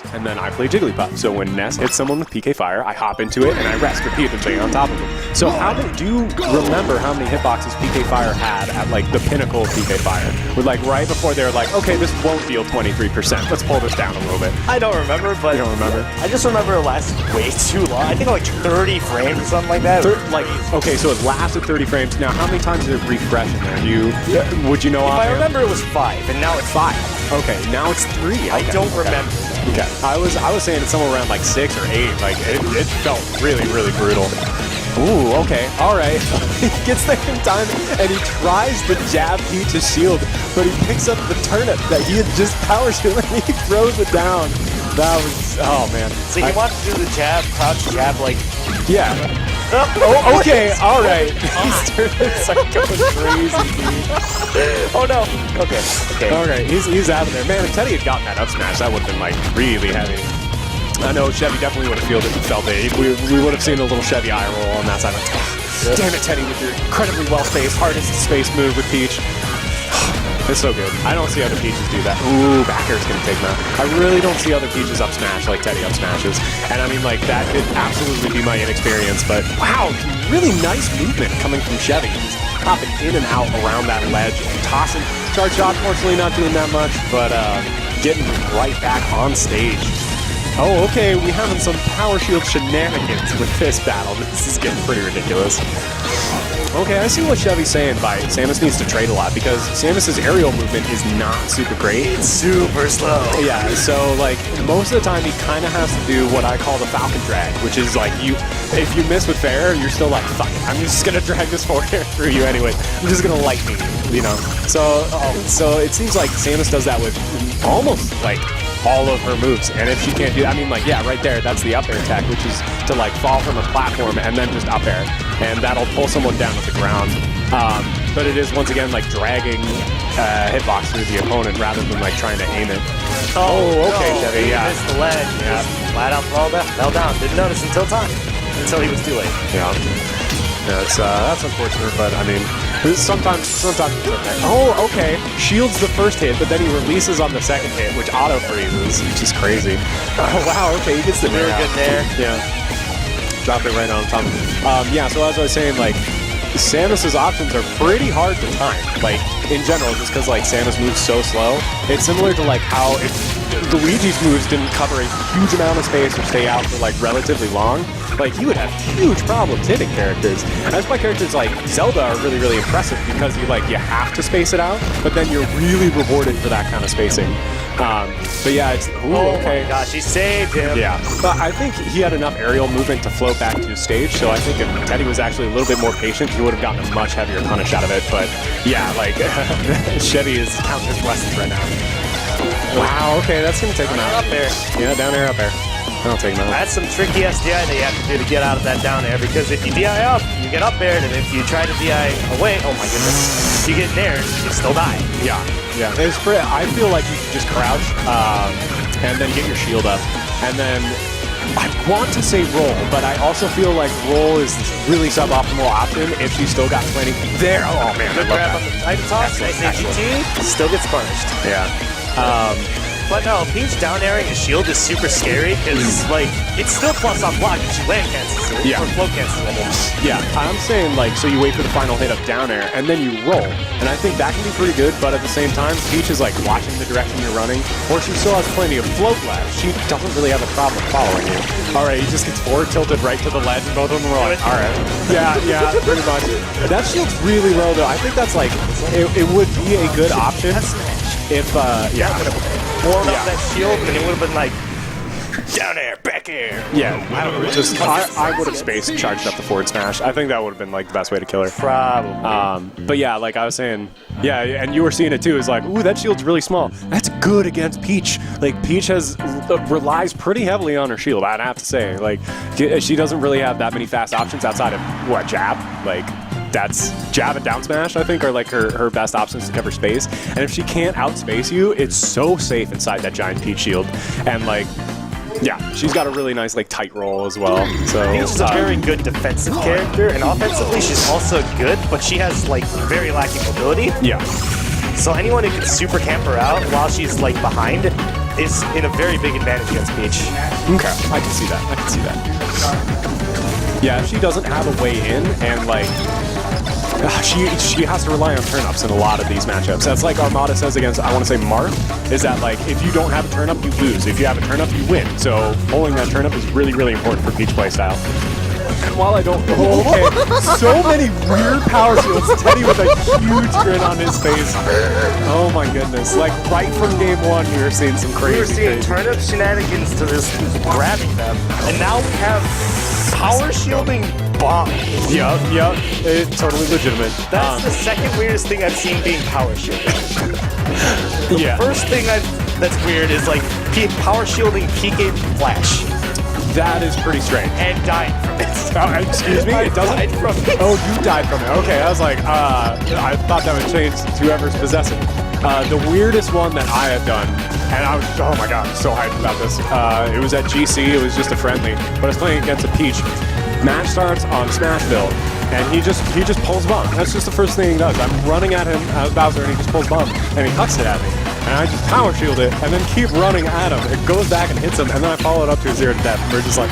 Ness, and then I play Jigglypuff. So when Ness hits someone with PK Fire, I hop into it and I rest repeatedly on top of them. So do you remember how many hitboxes PK Fire had at like the pinnacle of PK Fire? With like right before they're like, okay, this won't deal 23%. Let's pull this down a little bit. I don't remember, but You don't remember? I just remember it lasted way too long. I think like 30 frames or something like that. Okay, so it lasted 30 frames. Now, how many times did it refresh in there? Would you know? If I remember, it was 5, and now it's 5. Okay, now it's 3. I don't remember. Okay, I was saying it's somewhere around like 6 or 8. Like it felt really, really brutal. Ooh, okay, all right. He gets there in time, and he tries to jab Peach's shield, but he picks up the turnip that he had just power shielded, and he throws it down. That was, oh man. So he wanted to do the jab, crouch jab, like... Yeah. Oh, okay, all right. He's turning going crazy. Oh no. Okay. All right, he's out of there. Man, if Teddy had gotten that up smash, that would have been like really heavy. I know Chevy definitely would have felt it. We would have seen a little Chevy eye roll on that side. Like, damn it, Teddy, with your incredibly well-spaced, hardest space move with Peach. It's so good. I don't see other Peaches do that. Ooh, back air's gonna take that. I really don't see other Peaches up smash like Teddy up smashes. And I mean, like, that could absolutely be my inexperience, but wow, really nice movement coming from Chevy. He's hopping in and out around that ledge, tossing charge shot, fortunately not doing that much, but getting right back on stage. Oh, okay, we're having some power shield shenanigans with this battle. This is getting pretty ridiculous. Okay, I see what Chevy's saying by Samus needs to trade a lot, because Samus's aerial movement is not super great. It's super slow. Yeah, so like most of the time he kind of has to do what I call the Falcon drag, which is like if you miss with fair, you're still like, fuck it, I'm just gonna drag this forward air through you anyway. I'm just gonna lightning you, you know? So it seems like Samus does that with almost like all of her moves, and if she can't do that, I mean, like, yeah, right there, that's the up air attack, which is to like fall from a platform and then just up air, and that'll pull someone down at the ground. But it is once again like dragging hitbox through the opponent rather than like trying to aim it. Oh, okay, no, Chevy, yeah. Missed the ledge. Yeah, flat out fell down. Didn't notice until he was too late. Yeah. That's unfortunate, but I mean, sometimes it's okay. Oh, okay. Shields the first hit, but then he releases on the second hit, which auto freezes, which is crazy. Oh, wow, okay, he gets the Very good there. Yeah. Dropped it right on top. Yeah, so as I was saying, like, Samus's options are pretty hard to time, like, in general, just because, like, Samus moves so slow. It's similar to, like, how if Luigi's moves didn't cover a huge amount of space or stay out for, like, relatively long, like, he would have huge problems hitting characters. And that's why characters like Zelda are really, really impressive, because you have to space it out, but then you're really rewarded for that kind of spacing. But yeah, it's... Ooh, oh okay. my gosh, he saved him. Yeah, but I think he had enough aerial movement to float back to his stage, so I think if Teddy was actually a little bit more patient, he would have gotten a much heavier punish out of it. But yeah, like, Chevy is counting his blessings right now. Wow, okay, that's going to take him out. Up air. Yeah, down air, up air. I'll take him out. That's some tricky SDI that you have to do to get out of that down air, because if you DI up, you get up air, and if you try to DI away, oh my goodness, you get in there, you still die. Yeah, yeah. I feel like you can just crouch and then get your shield up, and then I want to say roll, but I also feel like roll is really suboptimal option if you still got 20 there. Oh man, Good grab on the item toss, nice AGT, still gets punished. Yeah. But no, Peach down airing his shield is super scary, because like it's still plus on block if she land cancels it, or float cancels it. Yeah, I'm saying like, so you wait for the final hit of down air and then you roll, and I think that can be pretty good. But at the same time, Peach is like watching the direction you're running, or she still has plenty of float left. She doesn't really have a problem following you. All right, he just gets forward tilted right to the ledge, and both of them are like, all right. Yeah, pretty much. That shield's really low though. I think that's like, it would be a good option if blown up that shield, and it would have been like down air, back air. Yeah, I would have spaced charged up the forward smash. I think that would have been like the best way to kill her. Probably. But yeah, like I was saying, yeah, and you were seeing it too. Is like, ooh, that shield's really small. That's good against Peach. Like Peach relies pretty heavily on her shield. I'd have to say, like, she doesn't really have that many fast options outside of what, jab, like. That's jab and down smash, I think, are like her best options to cover space. And if she can't outspace you, it's so safe inside that giant Peach shield. And like, yeah, she's got a really nice like tight roll as well. So Peach is a very good defensive character, and offensively she's also good, but she has like very lacking mobility. Yeah. So anyone who can super camp her out while she's like behind is in a very big advantage against Peach. Okay, I can see that. I can see that. Yeah, if she doesn't have a way in, and like, she has to rely on turn-ups in a lot of these matchups. That's like Armada says against, I want to say Marth, is that like, if you don't have a turn-up, you lose. If you have a turn-up, you win. So pulling that turn-up is really, really important for Peach playstyle. And while I don't, okay, so many weird power shields. Teddy with a huge grin on his face. Oh my goodness! Like right from game one, we were seeing some crazy. We were seeing turnip shenanigans to this grabbing them, and now we have power shielding bomb. Yup, it's totally legitimate. That's the second weirdest thing I've seen being power shielded. The first thing that's weird is like power shielding PK Flash. That is pretty strange. And dying from it. Excuse me? It doesn't? Died from it. Oh, you died from it. Okay, I was like, I thought that would change to whoever's possessing. The weirdest one that I had done, and I was, oh my god, I'm so hyped about this. It was at GC, it was just a friendly, but I was playing against a Peach. Match starts on Smashville, and he just pulls bomb. That's just the first thing he does. I'm running at him as Bowser, and he just pulls bomb, and he hucks it at me. And I just power shield it, and then keep running at him. It goes back and hits him, and then I follow it up to a 0 to death. We're just like,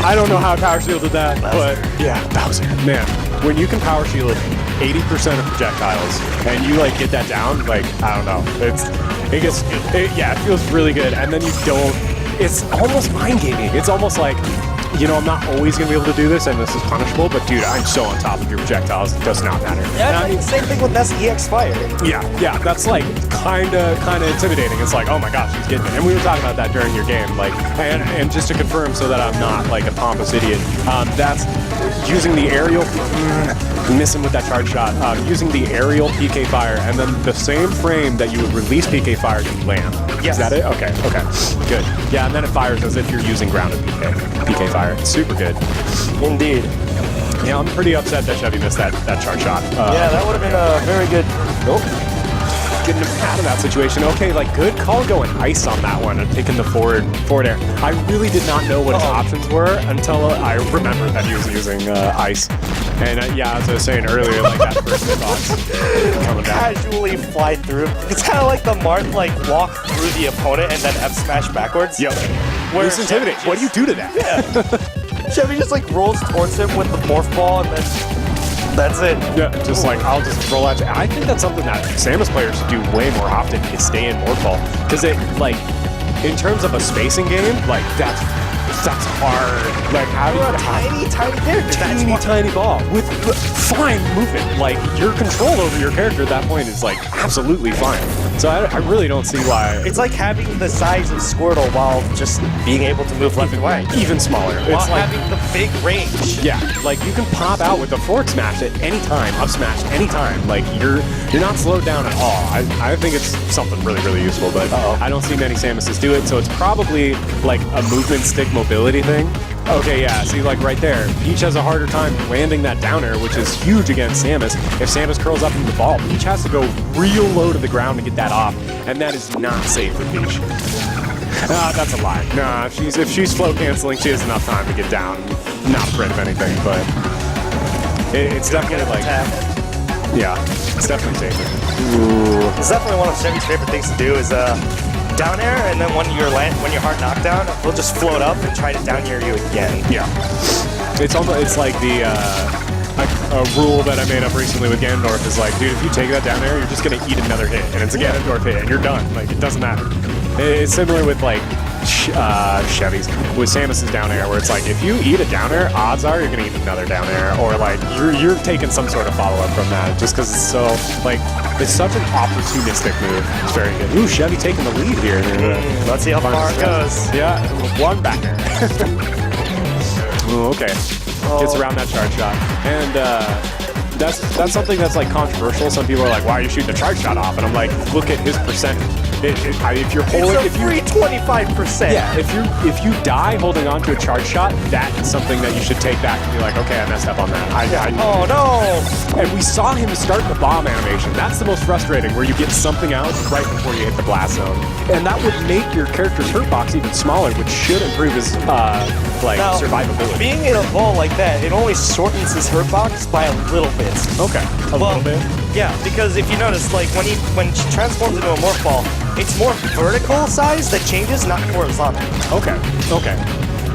I don't know how I power shielded that, but yeah, Bowser. Man, when you can power shield 80% of projectiles, and you like get that down, like, I don't know. It feels really good, and then you don't, it's almost mind gaming. It's almost like, you know, I'm not always going to be able to do this, and this is punishable, but dude, I'm so on top of your projectiles, it does not matter. Yeah, I mean, same thing with that's EX Fire. Yeah, that's like kind of intimidating. It's like, oh my gosh, he's getting it. And we were talking about that during your game, like, and just to confirm so that I'm not like a pompous idiot, that's using the aerial, missing with that charge shot, using the aerial PK Fire, and then the same frame that you would release PK Fire, you land. Yes. Is that it? Okay, good. Yeah, and then it fires as if you're using grounded PK Fire. It's super good. Indeed. Yeah, I'm pretty upset that Chevy missed that charge shot. Yeah, that would have been a very good. Getting him out of that situation. Okay, like good call going ice on that one and taking the forward air. I really did not know what his options were until I remembered that he was using ice. And yeah, as I was saying earlier, like that first box coming down. Casually fly through. It's kind of like the Marth like walk through the opponent and then F smash backwards. Yep. It's intimidating. What do you do to that? Yeah. Chevy just like rolls towards him with the morph ball and then that's it. Yeah, just like, I'll just roll out. I think that's something that Samus players should do way more often, is stay in morph ball. Because it, like, in terms of a spacing game, like, that's hard. Like, having a tiny character. Tiny ball with fine movement. Like, your control over your character at that point is, like, absolutely fine. So I really don't see why. It's like having the size of Squirtle while just being able to move left and right. Even smaller. While it's like having the big range. Yeah, like you can pop out with a forward smash at any time, up smash any time. Like you're not slowed down at all. I think it's something really, really useful, but I don't see many Samuses do it, so it's probably like a movement stick mobility thing. Okay, yeah, see, like right there, Peach has a harder time landing that down air, which is huge against Samus. If Samus curls up into the ball, Peach has to go real low to the ground to get that off, and that is not safe for Peach. That's a lie. Nah, if she's flow canceling, she has enough time to get down, not afraid of anything, but it's definitely like, yeah, it's definitely safer. Ooh. It's definitely one of Chevy's favorite things to do is down air, and then when you're hard knockdown, we'll just float up and try to down air you again. Yeah, it's like the a rule that I made up recently with Ganondorf is like, dude, if you take that down air, you're just gonna eat another hit, and it's a Ganondorf hit, and you're done. Like it doesn't matter. It's similar with like Chevys with Samus's down air, where it's like if you eat a down air, odds are you're gonna eat another down air, or like you're taking some sort of follow up from that, just because it's so like it's such an opportunistic move. It's very good. Ooh, Chevy taking the lead here. Let's see how far it goes. Yeah, one back air. Ooh, okay. Gets around that charge shot, and that's something that's like controversial. Some people are like, "Why are you shooting the charge shot off?" And I'm like, "Look at his percentage. If you're holding, it's a free 25%. Yeah, if you die holding on to a charge shot, that is something that you should take back and be like, okay, I messed up on that. Oh no! And we saw him start the bomb animation. That's the most frustrating, where you get something out right before you hit the blast zone, and that would make your character's hurt box even smaller, which should improve his survivability. Being in a ball like that, it only shortens his hurt box by a little bit. seconds. Okay, a little bit. Yeah, because if you notice, like when she transforms into a morph ball, it's more vertical size that changes, not horizontal. Okay, okay.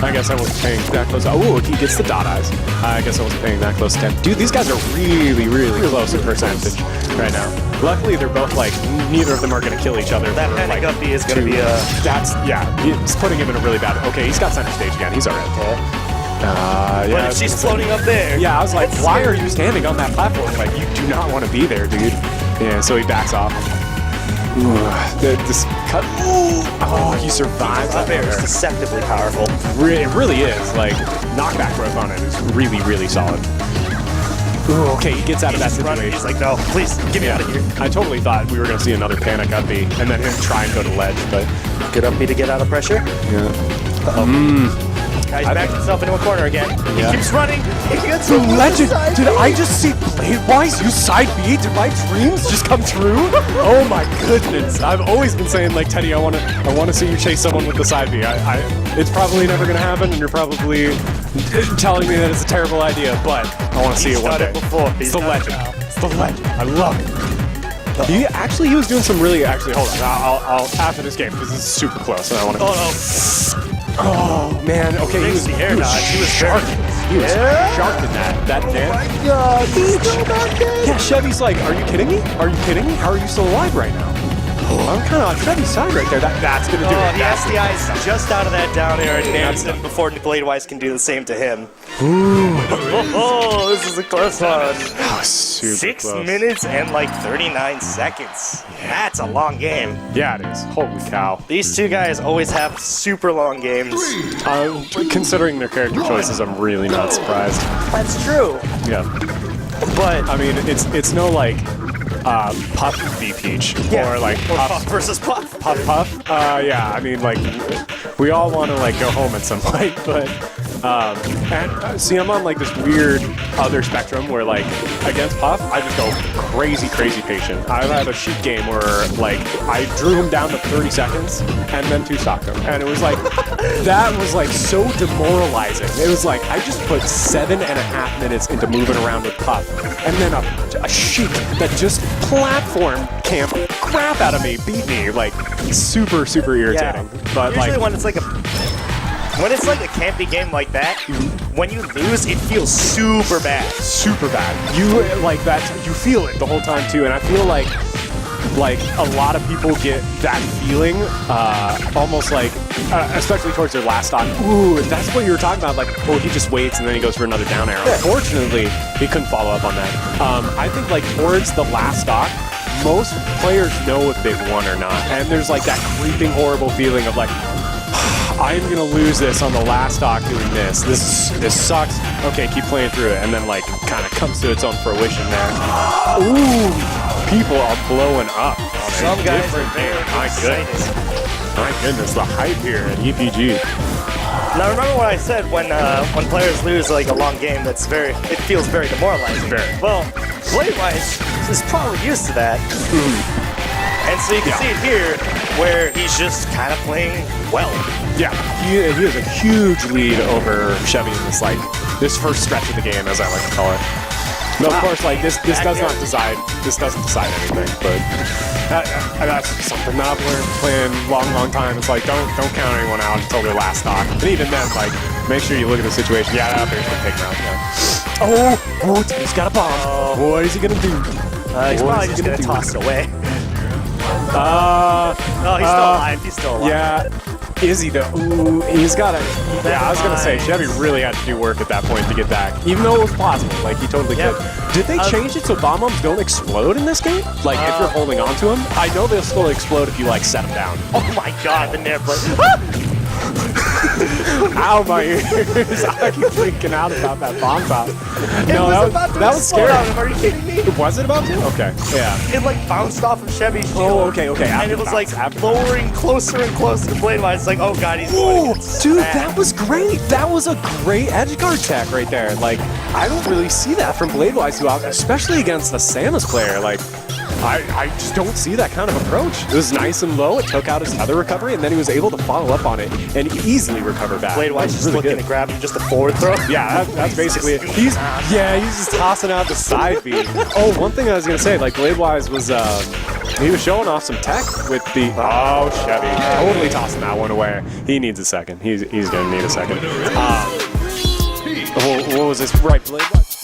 I guess I wasn't paying that close. Oh, he gets the dot eyes. I guess I wasn't paying that close attention. Dude, these guys are really, really close in percentage right now. Luckily, they're both like, neither of them are going to kill each other. That Panic Guppy is going to be a... That's, yeah, it's putting him in a really bad... Okay, he's got center stage again. He's all right. Okay. Yeah, but if she's floating up there... Yeah, I was like, why are you standing on that platform? Like, you do not want to be there, dude. Yeah, so he backs off. Ooh, this cut. Oh, he survives up there. It's deceptively powerful. It really is. Like, knockback growth on it is really, really solid. Ooh, okay, he gets out of that situation. He's like, no, please, get me out of here. I totally thought we were going to see another Panic Uppy and then him try and go to ledge, but... Good Uppy to get out of pressure. Yeah. He's backed himself into a corner again. Yeah. He keeps running. He gets The legend! Did I just see Bladewise use side B? Did my dreams just come true? Oh my goodness! I've always been saying, like, Teddy, I want to see you chase someone with the side B. It's probably never gonna happen, and you're probably telling me that it's a terrible idea. But I want to see it one day. It's the legend. It's the legend. I love it. He was doing some really hold on. I'll after this game because this is super close, and I want to. Oh no. Oh man, okay, he was sharp. He was sharp in that dance. Oh my god, he's still not dead. Yeah, Chevy's like, are you kidding me? Are you kidding me? How are you still alive right now? I'm kind of on Chevy's side right there. That's gonna do it. The SDI's just out of that down air and nails him before Bladewise can do the same to him. Ooh. Oh, this is a close one. That was super 6 close. minutes and like 39 seconds. That's a long game. Yeah, it is. Holy cow. These two guys always have super long games. Considering their character choices, I'm really not surprised. That's true. Yeah. But I mean, it's no like Puff v Peach or like Puff versus Puff. Puff. Yeah, I mean, like, we all want to like go home at some point, but see, I'm on like this weird other spectrum where like against Puff, I just go crazy patient. I've had a sheet game where like I drew him down to 30 seconds and then 2-stocked him, and it was like that was like so demoralizing. It was like I just put 7.5 minutes into moving around with Puff, and then a sheet that just platform camp crap out of me, beat me, like super irritating. But usually like when it's like a campy game like that, when you lose, it feels super bad. Super bad. You like that. You feel it the whole time too, and I feel like a lot of people get that feeling, almost like, especially towards their last stock. Ooh, that's what you were talking about. Like, oh, he just waits and then he goes for another down arrow. Fortunately, he couldn't follow up on that. I think like towards the last stock, most players know if they've won or not, and there's like that creeping horrible feeling of like, I'm gonna lose this on the last stock doing this. This sucks. Okay, keep playing through it, and then like kind of comes to its own fruition there. Ooh, people are blowing up. Some guys are very excited. My goodness, the hype here at ePG. Now remember what I said when players lose like a long game, it feels very demoralizing. Very. Well, Bladewise is probably used to that. And so you can see it here, where he's just kind of playing well. Yeah, he has a huge lead over Chevy in this first stretch of the game, as I like to call it. No, of course, like this doesn't decide anything, but that's something that I've learned playing long time. It's like don't count anyone out until their last stock, and even then, like make sure you look at the situation. Yeah, out there's gonna take him out. Yeah. Oh, he's got a bomb. What is he gonna do? He's probably just gonna toss it away. No, he's still alive. He's still alive. Yeah. Is he though? Ooh, he's got a... Yeah, I was going to say, Chevy really had to do work at that point to get back. Even though it was plausible, like he totally could. Did they change it so bomb bombs don't explode in this game? Like if you're holding on to them? I know they'll still explode if you like set them down. Oh my god, the net play. Ow, my ears. I keep freaking out about that bomb top. No, that was scary. Are you kidding me? Was it about to? Okay, yeah. It like bounced off of Chevy's shield. Oh, okay. And it was like lowering closer and closer to Bladewise. It's like, oh god, he's going to get dude, that was great. That was a great edgeguard tech right there. Like, I don't really see that from Bladewise too often, especially against a Samus player. Like, I just don't see that kind of approach. It was nice and low. It took out his tether recovery, and then he was able to follow up on it and easily recover back. Bladewise just really looking good. to grab him, just a forward throw. Yeah, that's basically it. He's just tossing out the side beat. Oh, one thing I was gonna say, like Bladewise was he was showing off some tech with the Chevy, totally tossing that one away. He needs a second. He's gonna need a second. What was this? Right, Bladewise.